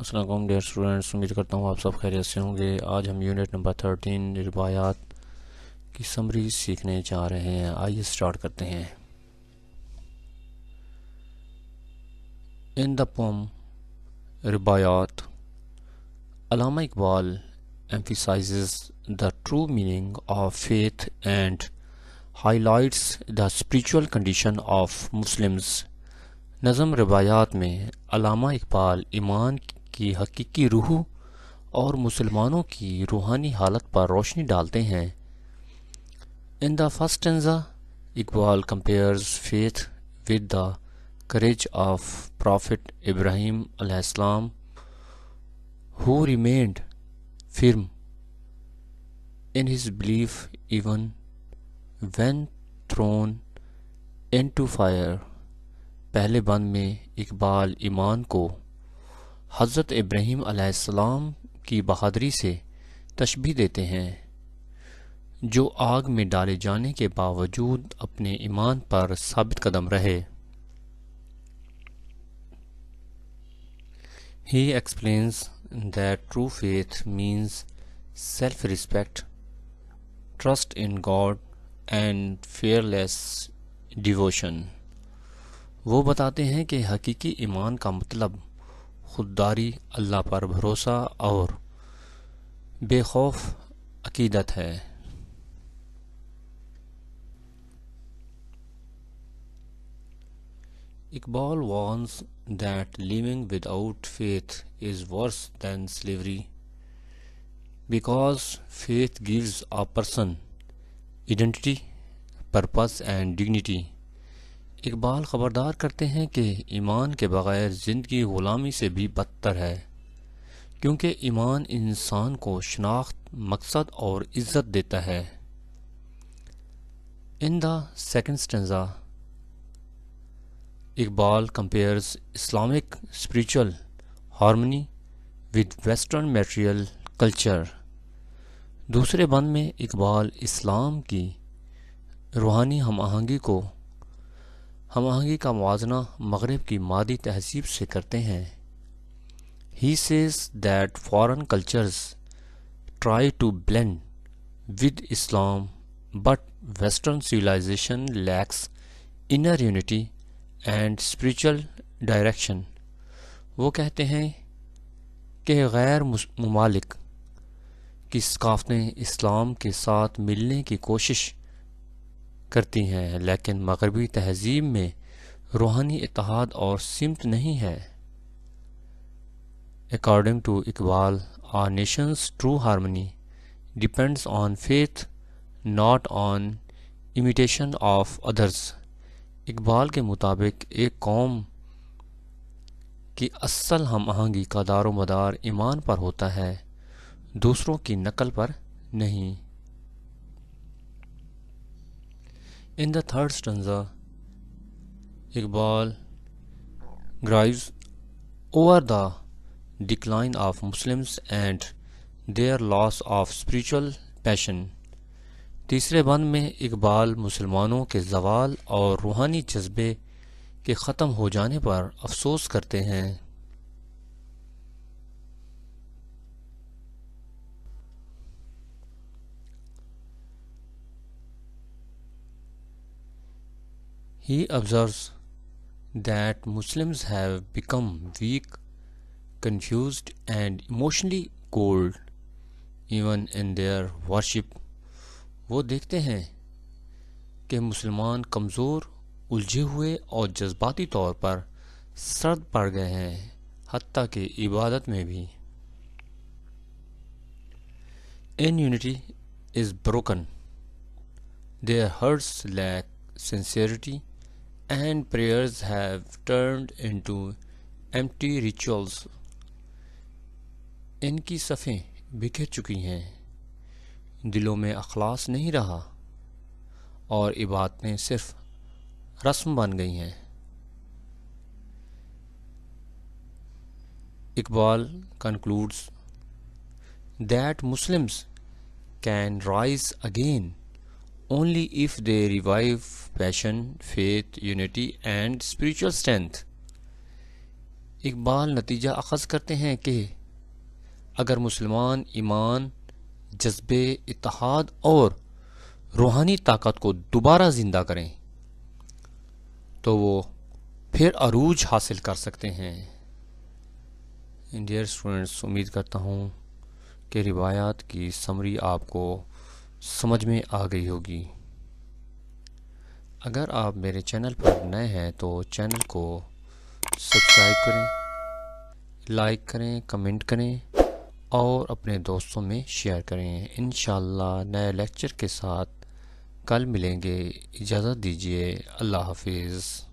السلام علیکم dear students, امید کرتا ہوں آپ سب خیریت سے ہوں گے۔ آج ہم یونٹ نمبر 13 روایات کی سمری سیکھنے جا رہے ہیں۔ آئیے سٹارٹ کرتے ہیں۔ ان دا پوم روایات، علامہ Iqbal emphasizes the true meaning of faith and highlights the spiritual condition of Muslims۔ نظم روایات میں علامہ اقبال ایمان کی حقیقی روح اور مسلمانوں کی روحانی حالت پر روشنی ڈالتے ہیں۔ In the first stanza, Iqbal compares faith with the courage of Prophet Ibrahim علیہ السلام, who remained firm in his belief even when thrown into fire۔ پہلے بند میں اقبال ایمان کو حضرت ابراہیم علیہ السلام کی بہادری سے تشبیہ دیتے ہیں، جو آگ میں ڈالے جانے کے باوجود اپنے ایمان پر ثابت قدم رہے۔ He explains that true faith means self-respect, trust in God and fearless devotion۔ وہ بتاتے ہیں کہ حقیقی ایمان کا مطلب خودداری، اللہ پر بھروسہ اور بے خوف عقیدت ہے۔ Iqbal warns that living without faith is worse than slavery because faith gives a person identity, purpose and dignity۔ Iqbal خبردار کرتے ہیں کہ ایمان کے بغیر زندگی غلامی سے بھی بدتر ہے، کیونکہ ایمان انسان کو شناخت، مقصد اور عزت دیتا ہے۔ In the second stanza, Iqbal compares Islamic spiritual harmony with Western material culture۔ دوسرے بند میں اقبال اسلام کی روحانی ہم آہنگی کا موازنہ مغرب کی مادی تہذیب سے کرتے ہیں۔ He says that foreign cultures try to blend with Islam, but Western civilization lacks inner unity and spiritual direction۔ وہ کہتے ہیں کہ غیر ممالک کی ثقافتیں اسلام کے ساتھ ملنے کی کوشش کرتی ہیں، لیکن مغربی تہذیب میں روحانی اتحاد اور سمت نہیں ہے۔ According to Iqbal, a nation's true harmony depends on faith, not on imitation of others۔ Iqbal کے مطابق ایک قوم کی اصل ہم آہنگی کا دار و مدار ایمان پر ہوتا ہے، دوسروں کی نقل پر نہیں۔ In the third stanza, Iqbal grieves over the decline of Muslims and their loss of spiritual passion۔ تیسرے بند میں اقبال مسلمانوں کے زوال اور روحانی جذبے کے ختم ہو جانے پر افسوس کرتے ہیں۔ He observes that Muslims have become weak, confused and emotionally cold even in their worship۔ وہ دیکھتے ہیں کہ مسلمان کمزور، الجھے ہوئے اور جذباتی طور پر سرد پڑ گئے ہیں، حتیٰ کہ عبادت میں بھی۔ In unity is broken, their hearts lack sincerity and prayers have turned into empty rituals۔ ان کی صفیں بکھر چکی ہیں، دلوں میں اخلاص نہیں رہا اور عبادتیں صرف رسم بن گئی ہیں۔ Iqbal concludes that Muslims can rise again only if they revive passion, faith, unity and spiritual strength۔ Iqbal نتیجہ اخذ کرتے ہیں کہ اگر مسلمان ایمان، جذبے، اتحاد اور روحانی طاقت کو دوبارہ زندہ کریں تو وہ پھر عروج حاصل کر سکتے ہیں۔ ڈیئر اسٹوڈنٹس، امید کرتا ہوں کہ روایات کی سمری آپ کو سمجھ میں آ گئی ہوگی۔ اگر آپ میرے چینل پر نئے ہیں تو چینل کو سبسکرائب کریں، لائک کریں، کمنٹ کریں اور اپنے دوستوں میں شیئر کریں۔ انشاءاللہ نئے لیکچر کے ساتھ کل ملیں گے۔ اجازت دیجیے، اللہ حافظ۔